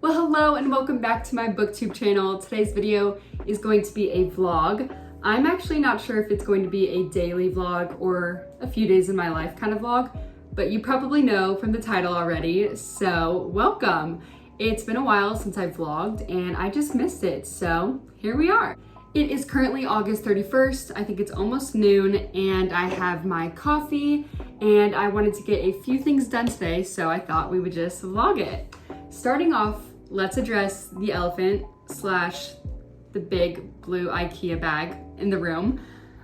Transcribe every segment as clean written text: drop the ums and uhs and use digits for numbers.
Well, hello and welcome back to my booktube channel. Today's video is going to be a vlog. I'm actually not sure if it's going to be a daily vlog or a few days in my life kind of vlog, but you probably know from the title already, so welcome. It's been a while since I vlogged and I just missed it, so here we are. It is currently August 31st. I think it's almost noon and I have my coffee and I wanted to get a few things done today, so I thought we would just vlog it. Starting off, let's address the elephant slash the big blue IKEA bag in the room.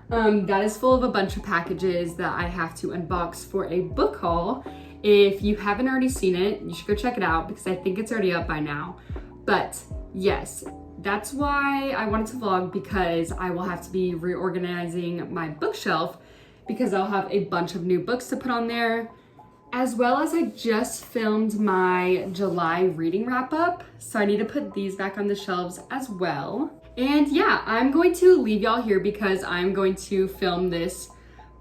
That is full of a bunch of packages that I have to unbox for a book haul. If you haven't already seen it, you should go check it out because I think it's already up by now. But yes, that's why I wanted to vlog, because I will have to be reorganizing my bookshelf because I'll have a bunch of new books to put on there. As well as I just filmed my July reading wrap up, so I need to put these back on the shelves as well. And yeah, I'm going to leave y'all here because I'm going to film this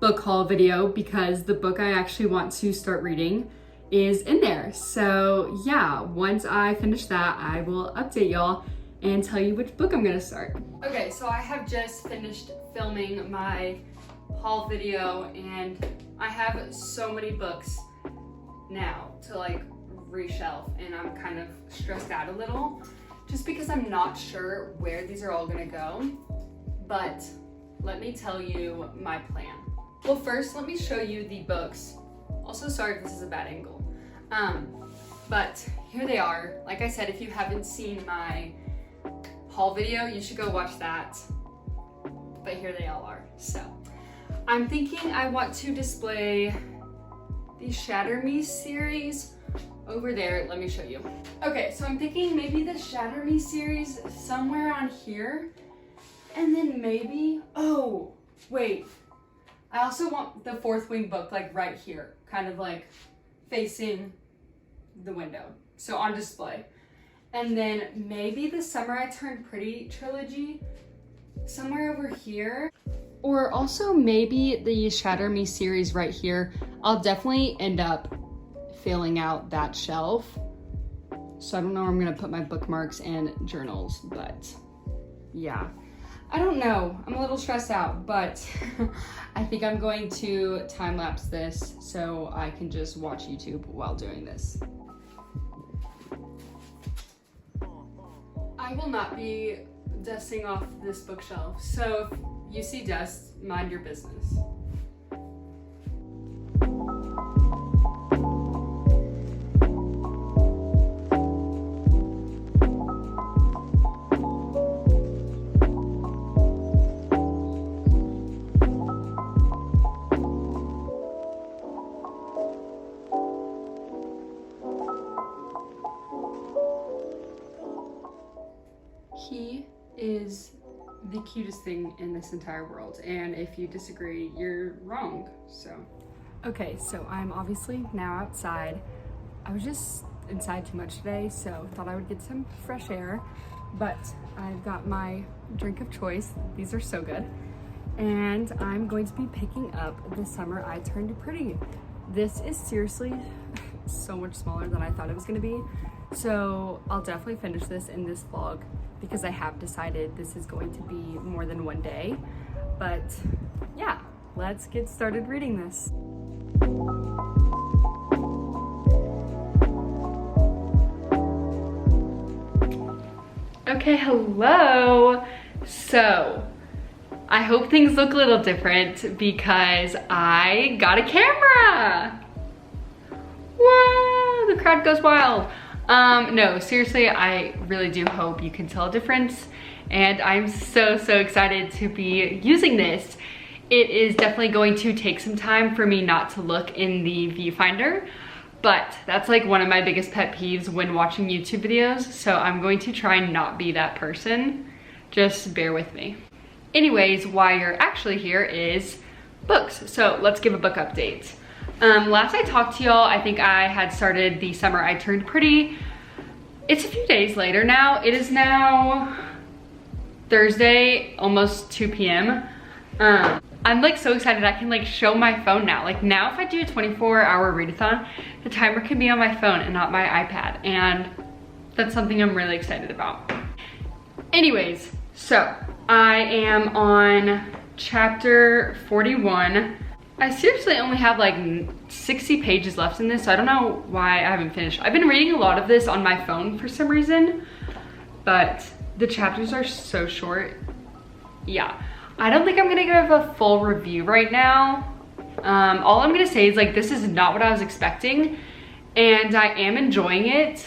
book haul video because the book I actually want to start reading is in there. So yeah, once I finish that, I will update y'all and tell you which book I'm gonna start. Okay, so I have just finished filming my haul video and I have so many books now to like reshelf, and I'm kind of stressed out a little just because I'm not sure where these are all gonna go. But let me tell you my plan. Well, first let me show you the books. Also, sorry if this is a bad angle. But here they are. Like I said, if you haven't seen my haul video, you should go watch that. But here they all are. So I'm thinking I want to display the Shatter Me series over there. Let me show you. Okay, so I'm thinking maybe the Shatter Me series somewhere on here, and then maybe, oh, wait. I also want the Fourth Wing book like right here, kind of like facing the window, so on display. And then maybe the Summer I Turned Pretty trilogy somewhere over here. Or also maybe the Shatter Me series right here. I'll definitely end up filling out that shelf. So I don't know where I'm gonna put my bookmarks and journals, but yeah. I don't know, I'm a little stressed out, but I think I'm going to time-lapse this so I can just watch YouTube while doing this. I will not be dusting off this bookshelf, so if you see dust, mind your business. He is the cutest thing in this entire world, and if you disagree, you're wrong. So okay, so I'm obviously now outside. I was just inside too much today, so thought I would get some fresh air, but I've got my drink of choice. These are so good, and I'm going to be picking up The Summer I Turned Pretty. This is seriously so much smaller than I thought it was going to be, so I'll definitely finish this in this vlog because I have decided this is going to be more than one day. But yeah, let's get started reading this. Okay, hello. So I hope things look a little different because I got a camera. Whoa, the crowd goes wild. No, seriously, I really do hope you can tell a difference, and I'm so excited to be using this. It is definitely going to take some time for me not to look in the viewfinder, but that's like one of my biggest pet peeves when watching YouTube videos, so I'm going to try and not be that person. Just bear with me. Anyways, why you're actually here is books, so let's give a book update. Last I talked to y'all, I think I had started The Summer I Turned Pretty. It's a few days later now. It is now Thursday, almost 2 p.m. I'm like so excited I can like show my phone now. Like now if I do a 24-hour readathon, the timer can be on my phone and not my iPad. And that's something I'm really excited about. Anyways, so I am on chapter 41. I seriously only have like 60 pages left in this, so I don't know why I haven't finished. I've been reading a lot of this on my phone for some reason, but the chapters are so short. Yeah, I don't think I'm gonna give a full review right now. All I'm gonna say is like, this is not what I was expecting, and I am enjoying it,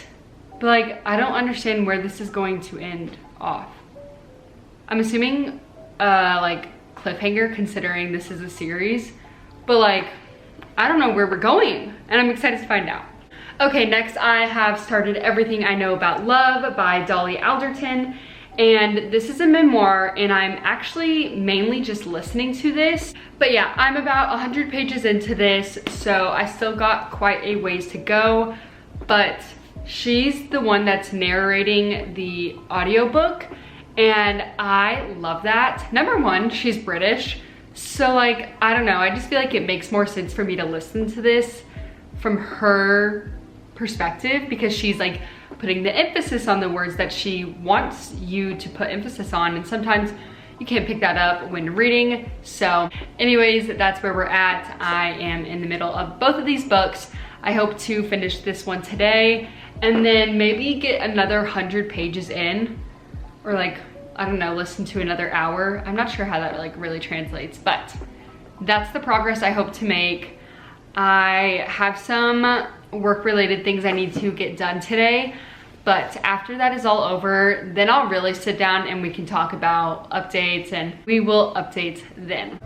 but like, I don't understand where this is going to end off. I'm assuming like cliffhanger, considering this is a series, but like, I don't know where we're going, and I'm excited to find out. Okay, next I have started Everything I Know About Love by Dolly Alderton, and this is a memoir, and I'm actually mainly just listening to this. But yeah, I'm about 100 pages into this, so I still got quite a ways to go, but she's the one that's narrating the audiobook, and I love that. Number one, she's British, so like, I don't know, I just feel like it makes more sense for me to listen to this from her perspective, because she's like putting the emphasis on the words that she wants you to put emphasis on, and sometimes you can't pick that up when reading. So anyways, that's where we're at. I am in the middle of both of these books. I hope to finish this one today and then maybe get another 100 pages in, or like, I don't know, listen to another hour. I'm not sure how that like really translates, but that's the progress I hope to make. I have some work-related things I need to get done today, but after that is all over, then I'll really sit down and we can talk about updates, and we will update then.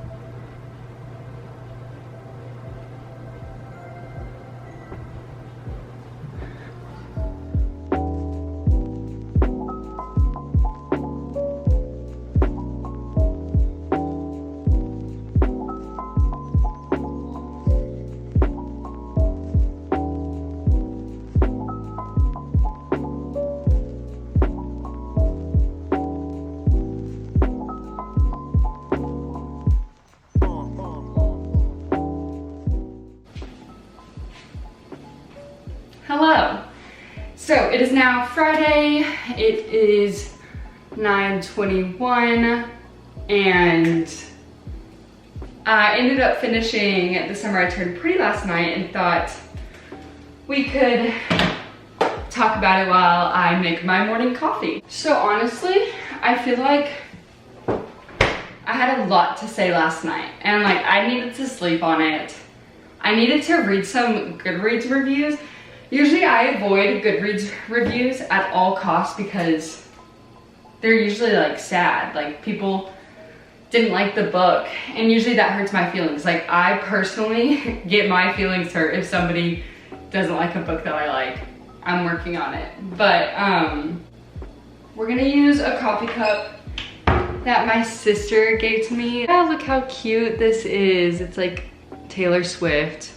Hello. So it is now Friday. It is 9:21, and I ended up finishing The Summer I Turned Pretty last night and thought we could talk about it while I make my morning coffee. So honestly, I feel like I had a lot to say last night, and like, I needed to sleep on it. I needed to read some Goodreads reviews. Usually I avoid Goodreads reviews at all costs because they're usually like sad, like people didn't like the book, and usually that hurts my feelings. Like, I personally get my feelings hurt if somebody doesn't like a book that I like. I'm working on it, but we're gonna use a coffee cup that my sister gave to me. Oh, look how cute this is. It's like Taylor Swift,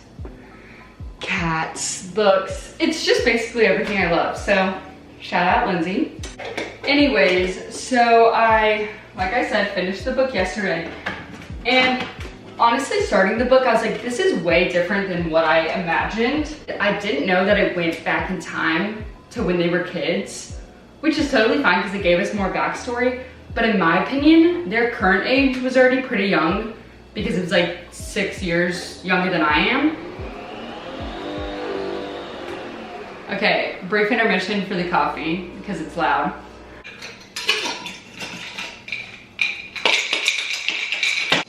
cats, books. It's just basically everything I love. So shout out Lindsay. Anyways, so like I said, finished the book yesterday. And honestly, starting the book, I was like, this is way different than what I imagined. I didn't know that it went back in time to when they were kids, which is totally fine because it gave us more backstory. But in my opinion, their current age was already pretty young because it was like 6 years younger than I am. Okay, brief intermission for the coffee because it's loud.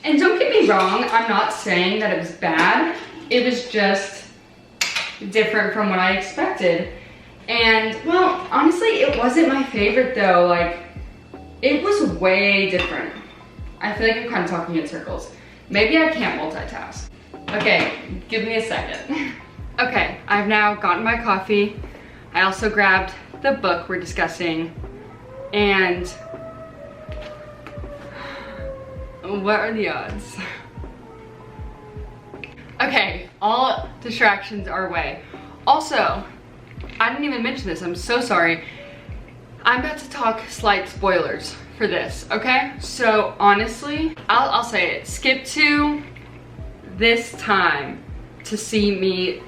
And don't get me wrong, I'm not saying that it was bad. It was just different from what I expected. And well, honestly, it wasn't my favorite though. Like, it was way different. I feel like I'm kind of talking in circles. Maybe I can't multitask. Okay, give me a second. Okay, I've now gotten my coffee. I also grabbed the book we're discussing. And what are the odds? Okay, all distractions are away. Also, I didn't even mention this, I'm so sorry. I'm about to talk slight spoilers for this, okay? So honestly, I'll say it. Skip to this time to see me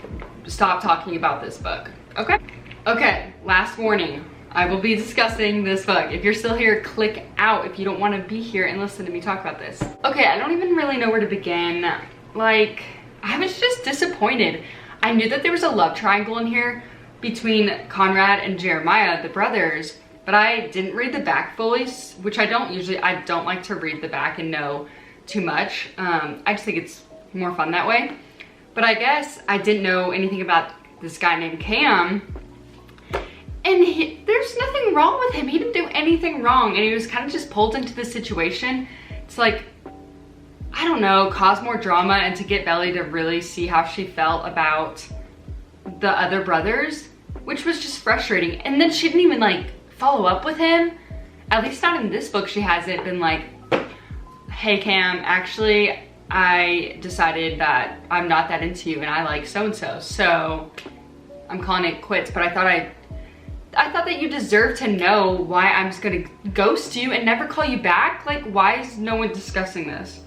stop talking about this book, okay? Okay, last warning. I will be discussing this book. If you're still here, click out if you don't want to be here and listen to me talk about this. Okay, I don't even really know where to begin. Like, I was just disappointed. I knew that there was a love triangle in here between Conrad and Jeremiah, the brothers, but I didn't read the back fully, which I don't usually. I don't like to read the back and know too much. I just think it's more fun that way. But I guess I didn't know anything about this guy named Cam. And there's nothing wrong with him. He didn't do anything wrong. And he was kind of just pulled into this situation. It's like, I don't know, cause more drama and to get Belly to really see how she felt about the other brothers, which was just frustrating. And then she didn't even like follow up with him. At least not in this book. She hasn't been like, hey Cam, actually, I decided that I'm not that into you and I like so-and-so. So I'm calling it quits. But I thought that you deserve to know why I'm just gonna ghost you and never call you back. Like, why is no one discussing this?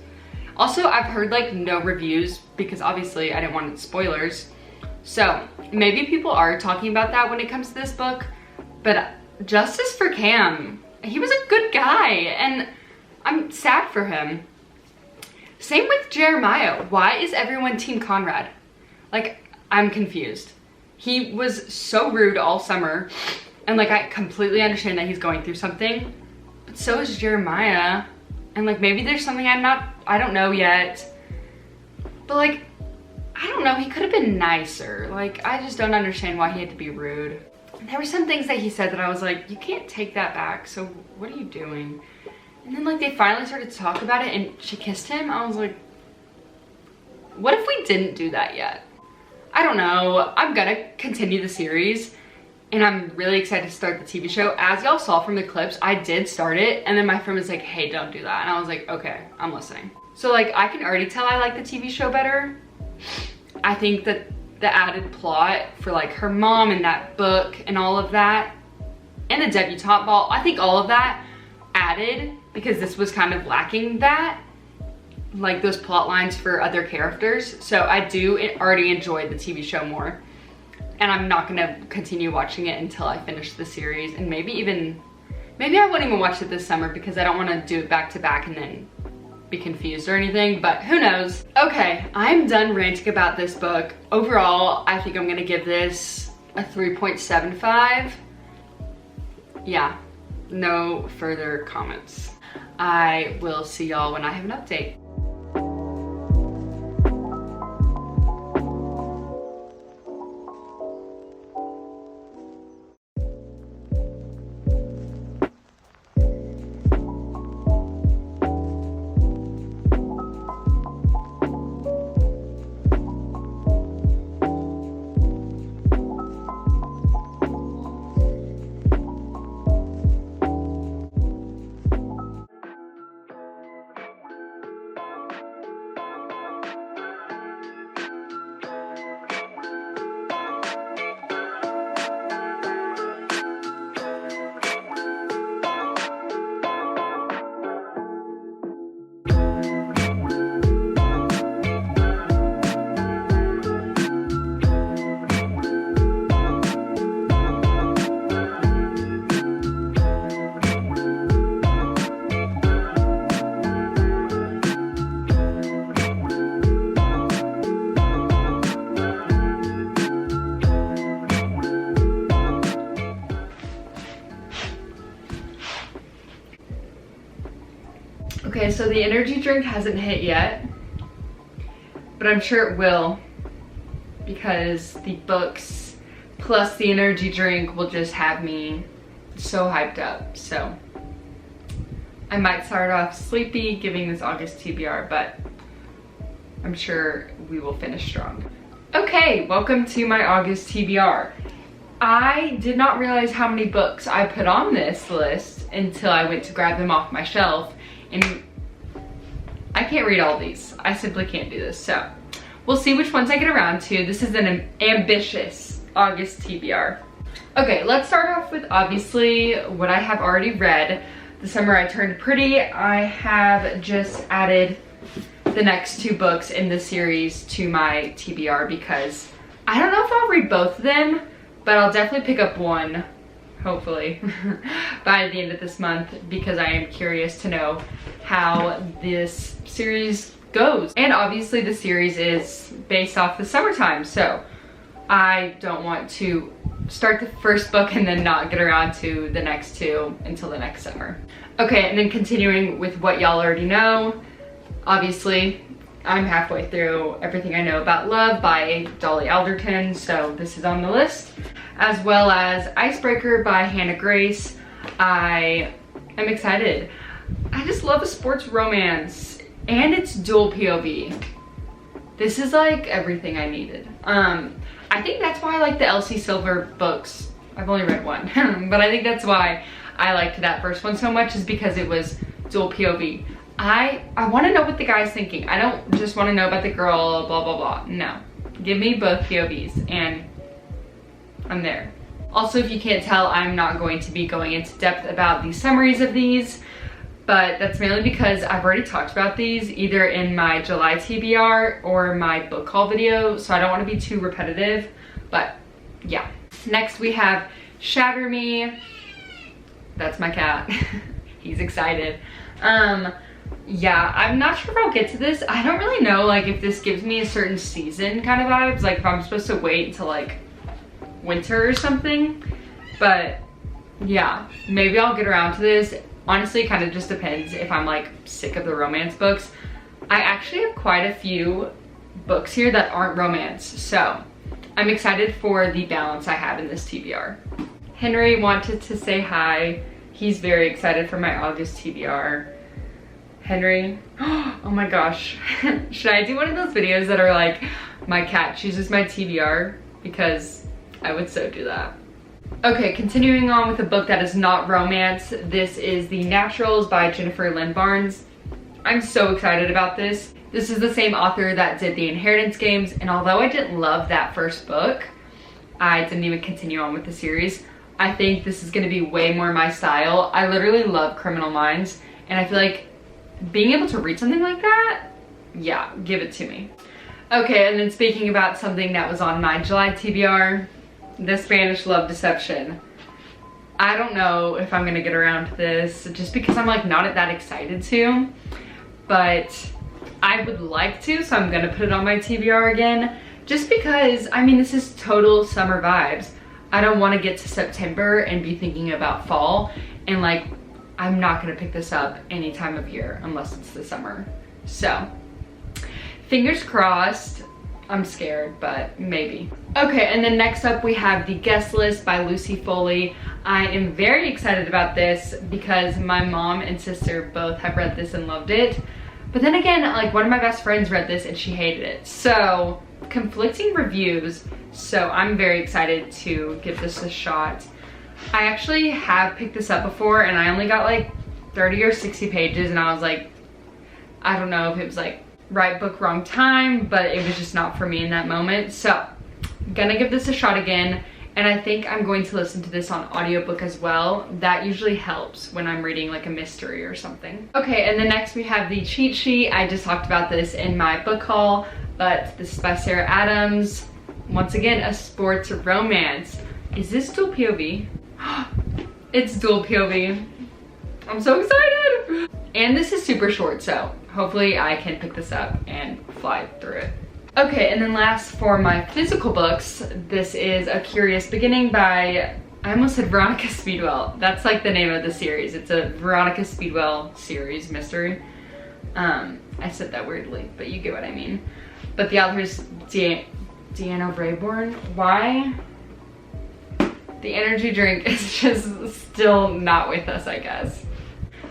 Also, I've heard like no reviews because obviously I didn't want spoilers. So maybe people are talking about that when it comes to this book, but justice for Cam. He was a good guy and I'm sad for him. Same with Jeremiah. Why is everyone Team Conrad? Like, I'm confused. He was so rude all summer, and like I completely understand that he's going through something, but so is Jeremiah. And like maybe there's something I don't know yet, but like, I don't know, he could have been nicer. Like, I just don't understand why he had to be rude. There were some things that he said that I was like, you can't take that back, so what are you doing? And then like they finally started to talk about it and she kissed him. I was like, what if we didn't do that yet? I don't know. I'm gonna continue the series and I'm really excited to start the TV show. As y'all saw from the clips, I did start it and then my friend was like, hey, don't do that. And I was like, okay, I'm listening. So like I can already tell I like the TV show better. I think that the added plot for like her mom and that book and all of that and the debutante ball, I think all of that added because this was kind of lacking that. Like those plot lines for other characters. So I do already enjoy the TV show more. And I'm not gonna continue watching it until I finish the series. And maybe I won't even watch it this summer because I don't wanna do it back to back and then be confused or anything, but who knows. Okay, I'm done ranting about this book. Overall, I think I'm gonna give this a 3.75. Yeah, no further comments. I will see y'all when I have an update. Okay, so the energy drink hasn't hit yet, but I'm sure it will because the books plus the energy drink will just have me so hyped up. So I might start off sleepy giving this August TBR, but I'm sure we will finish strong. Okay, welcome to my August TBR. I did not realize how many books I put on this list until I went to grab them off my shelf. And I can't read all these. I simply can't do this. So we'll see which ones I get around to. This is an ambitious August TBR. Okay, let's start off with obviously what I have already read. The Summer I Turned Pretty. I have just added the next two books in the series to my TBR because I don't know if I'll read both of them, but I'll definitely pick up one, hopefully, by the end of this month, because I am curious to know how this series goes. And obviously the series is based off the summertime, so I don't want to start the first book and then not get around to the next two until the next summer. Okay, and then continuing with what y'all already know, obviously I'm halfway through Everything I Know About Love by Dolly Alderton, so this is on the list, as well as Icebreaker by Hannah Grace. I am excited. I just love a sports romance, and it's dual POV. This is like everything I needed. I think that's why I like the Elsie Silver books. I've only read one, but I think that's why I liked that first one so much, is because it was dual POV. I want to know what the guy's thinking. I don't just want to know about the girl, blah, blah, blah. No, give me both POVs and I'm there. Also, if you can't tell, I'm not going to be going into depth about the summaries of these, but that's mainly because I've already talked about these either in my July TBR or my book haul video, so I don't want to be too repetitive, but yeah. Next we have Shatter Me. That's my cat. He's excited. Yeah, I'm not sure if I'll get to this. I don't really know like if this gives me a certain season kind of vibes, like if I'm supposed to wait until like winter or something, but yeah, maybe I'll get around to this. Honestly, it kind of just depends if I'm like sick of the romance books. I actually have quite a few books here that aren't romance, so I'm excited for the balance I have in this TBR. Henry wanted to say hi. He's very excited for my August TBR. Henry, oh my gosh. Should I do one of those videos that are like, my cat chooses my TBR? Because I would so do that. Okay, continuing on with a book that is not romance. This is The Naturals by Jennifer Lynn Barnes. I'm so excited about this. This is the same author that did the Inheritance Games, and although I didn't love that first book, I didn't even continue on with the series. I think this is gonna be way more my style. I literally love Criminal Minds, and I feel like being able to read something like that, yeah, give it to me. Okay, and then speaking about something that was on my July TBR, The Spanish Love Deception. I don't know if I'm gonna get around to this just because I'm like not that excited to, but I would like to, so I'm gonna put it on my TBR again, just because, I mean, this is total summer vibes. I don't wanna get to September and be thinking about fall, and like, I'm not gonna pick this up any time of year unless it's the summer. So, fingers crossed. I'm scared, but maybe. Okay, and then next up we have The Guest List by Lucy Foley. I am very excited about this because my mom and sister both have read this and loved it. But then again, like one of my best friends read this and she hated it. So, conflicting reviews. So I'm very excited to give this a shot. I actually have picked this up before and I only got like 30 or 60 pages and I was like, I don't know if it was like right book, wrong time, but it was just not for me in that moment. So I'm gonna give this a shot again, and I think I'm going to listen to this on audiobook as well. That usually helps when I'm reading like a mystery or something. Okay, and then next we have The Cheat Sheet. I just talked about this in my book haul, but this is by Sarah Adams. Once again, a sports romance. Is this dual POV? It's dual POV. I'm so excited! And this is super short, so hopefully I can pick this up and fly through it. Okay, and then last for my physical books, this is A Curious Beginning by, I almost said Veronica Speedwell. That's like the name of the series. It's a Veronica Speedwell series mystery. I said that weirdly, but you get what I mean. But the author is Deanna Rayborn. Why? The energy drink is just still not with us, I guess.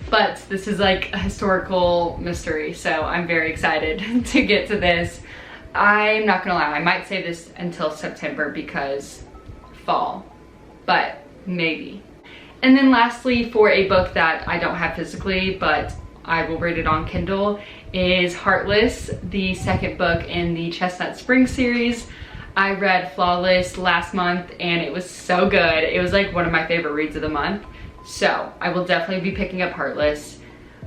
But this is like a historical mystery, so I'm very excited to get to this. I'm not gonna lie, I might save this until September because fall, but maybe. And then lastly, for a book that I don't have physically, but I will read it on Kindle, is Heartless, the second book in the Chestnut Spring series. I read Flawless last month and it was so good. It was like one of my favorite reads of the month. So I will definitely be picking up Heartless.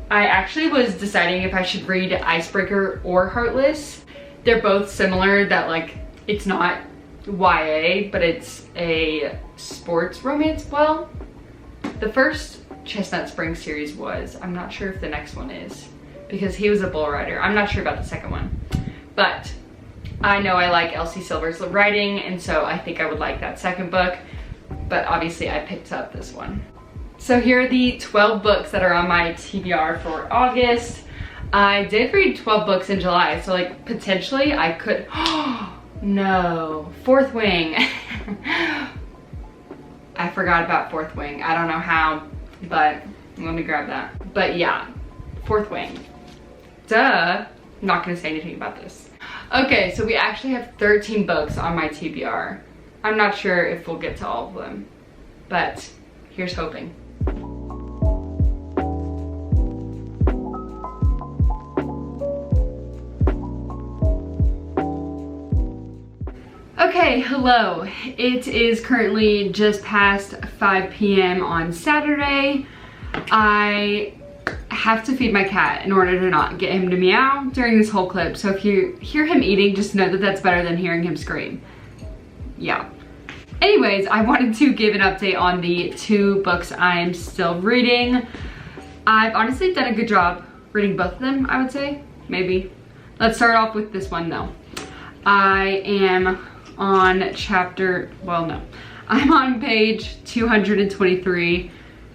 I actually was deciding if I should read Icebreaker or Heartless. They're both similar, that like it's not YA, but it's a sports romance. Well, the first Chestnut Spring series was. I'm not sure if the next one is, because he was a bull rider. I'm not sure about the second one, but I know I like Elsie Silver's writing, and so I think I would like that second book, but obviously I picked up this one. So here are the 12 books that are on my TBR for August. I did read 12 books in July, so like potentially I could, no, Fourth Wing. I forgot about Fourth Wing. I don't know how, but let me grab that. But yeah, Fourth Wing. Duh, I'm not gonna say anything about this. Okay, so we actually have 13 books on my TBR. I'm not sure if we'll get to all of them, but here's hoping. Okay, hello. It is currently just past 5 p.m. on Saturday. I have to feed my cat in order to not get him to meow during this whole clip. So if you hear him eating, just know that that's better than hearing him scream. Yeah. Anyways, I wanted to give an update on the 2 books I am still reading. I've honestly done a good job reading both of them, I would say. Maybe. Let's start off with this one though. I am on chapter, well no, I'm on page 223.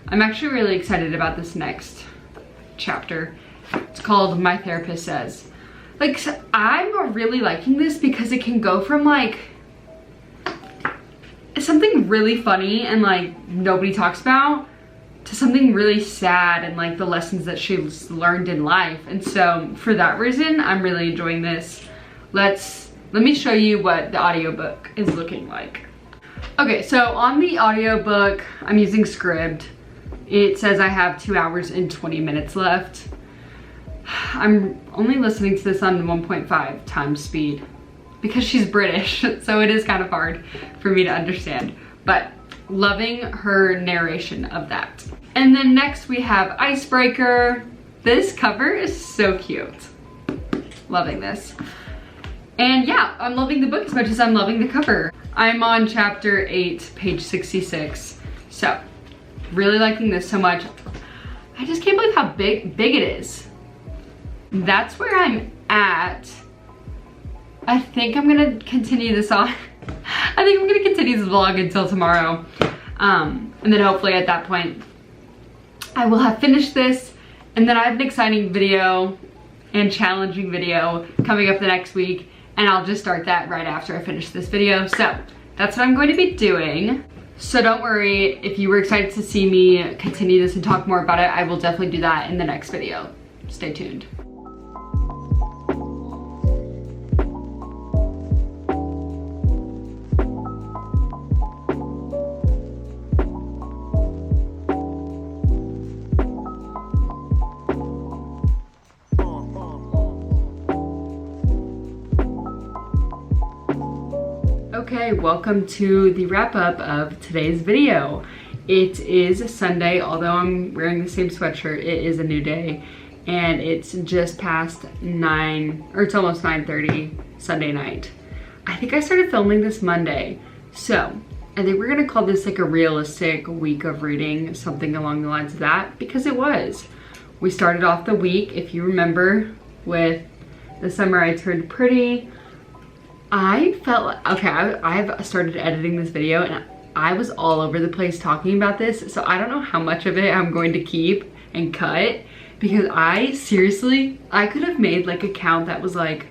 I'm actually really excited about this next chapter. It's called My Therapist Says. Like, so I'm really liking this because it can go from like something really funny and like nobody talks about to something really sad and like the lessons that she's learned in life. And so for that reason, I'm really enjoying this. Let me show you what the audiobook is looking like. Okay, so on the audiobook, I'm using Scribd. It says I have 2 hours and 20 minutes left. I'm only listening to this on 1.5 times speed because she's British, so it is kind of hard for me to understand, but loving her narration of that. And then next we have Icebreaker. This cover is so cute. Loving this. And yeah, I'm loving the book as much as I'm loving the cover. I'm on chapter 8, page 66. So, really liking this so much. I just can't believe how big it is. That's where I'm at. I think I'm gonna continue this on. I think I'm gonna continue this vlog until tomorrow. And then hopefully at that point, I will have finished this. And then I have an exciting video and challenging video coming up the next week. And I'll just start that right after I finish this video. So that's what I'm going to be doing. So don't worry, if you were excited to see me continue this and talk more about it, I will definitely do that in the next video. Stay tuned. Okay, welcome to the wrap up of today's video. It is Sunday, although I'm wearing the same sweatshirt, it is a new day. And it's just past 9, or it's almost 9:30 Sunday night. I think I started filming this Monday. So, I think we're gonna call this like a realistic week of reading, something along the lines of that, because it was. We started off the week, if you remember, with The Summer I Turned Pretty. I felt like, okay, I've started editing this video and I was all over the place talking about this, so I don't know how much of it I'm going to keep and cut, because I could have made like a count that was like,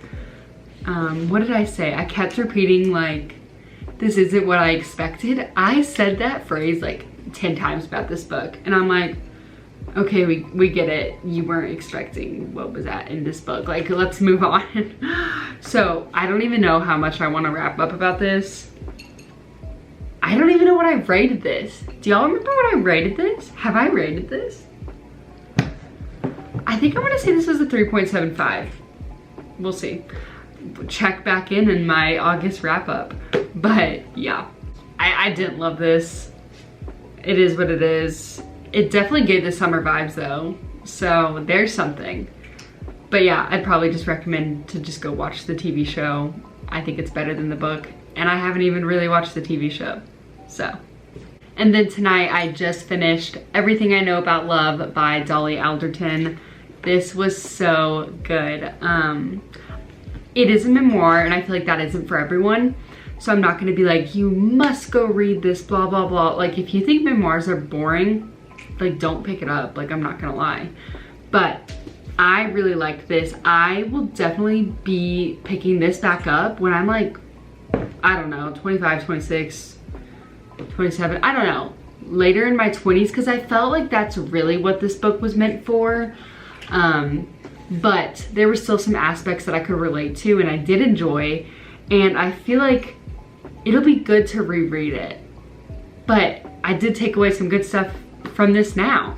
what did I say? I kept repeating like, this isn't what I expected. I said that phrase like 10 times about this book, and I'm like, okay, we get it. You weren't expecting what was that in this book. Like, let's move on. So I don't even know how much I want to wrap up about this. I don't even know what I rated this. Do y'all remember what I rated this? Have I rated this? I think I want to say this was a 3.75. We'll see. Check back in my August wrap up. But yeah, I didn't love this. It is what it is. It definitely gave the summer vibes though, so there's something. But yeah, I'd probably just recommend to just go watch the TV show. I think it's better than the book. and I haven't even really watched the TV show, so. And then tonight I just finished Everything I Know About Love by Dolly Alderton. This was so good. It is a memoir, and I feel like that isn't for everyone. So I'm not gonna be like, you must go read this, blah, blah, blah. Like, if you think memoirs are boring, like, don't pick it up. Like, I'm not gonna lie. But I really liked this. I will definitely be picking this back up when I'm like, I don't know, 25, 26, 27, I don't know, later in my 20s, because I felt like that's really what this book was meant for. But there were still some aspects that I could relate to and I did enjoy, and I feel like it'll be good to reread it. But I did take away some good stuff from this now.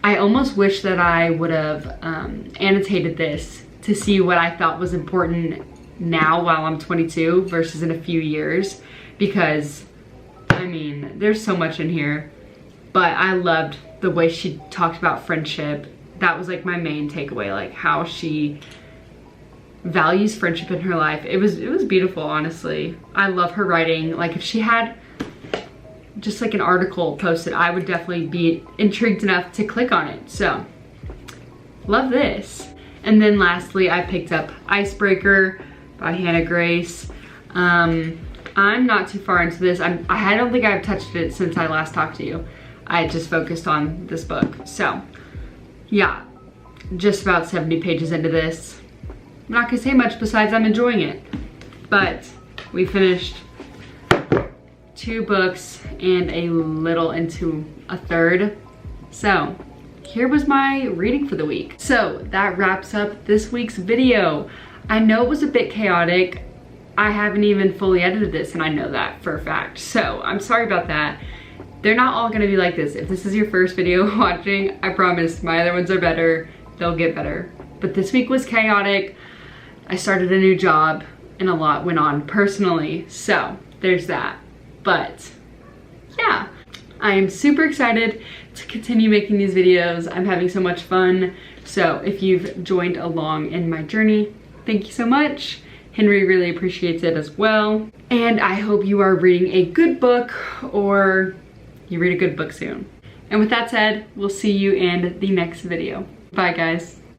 I almost wish that I would have annotated this to see what I thought was important now while I'm 22 versus in a few years, because I mean, there's so much in here. But I loved the way she talked about friendship. That was like my main takeaway, like how she values friendship in her life. It was beautiful, honestly. I love her writing. Like, if she had just like an article posted, I would definitely be intrigued enough to click on it. So, love this. And then lastly, I picked up Icebreaker by Hannah Grace. I'm not too far into this. I don't think I've touched it since I last talked to you. I just focused on this book. So, yeah, just about 70 pages into this. I'm not gonna say much besides I'm enjoying it. But we finished 2 books and a little into a third. So here was my reading for the week. So that wraps up this week's video. I know it was a bit chaotic. I haven't even fully edited this, and I know that for a fact. So I'm sorry about that. They're not all gonna be like this. If this is your first video watching, I promise my other ones are better. They'll get better. But this week was chaotic. I started a new job and a lot went on personally. So there's that. But yeah, I am super excited to continue making these videos. I'm having so much fun. So if you've joined along in my journey, thank you so much. Henry really appreciates it as well. And I hope you are reading a good book, or you read a good book soon. And with that said, we'll see you in the next video. Bye guys.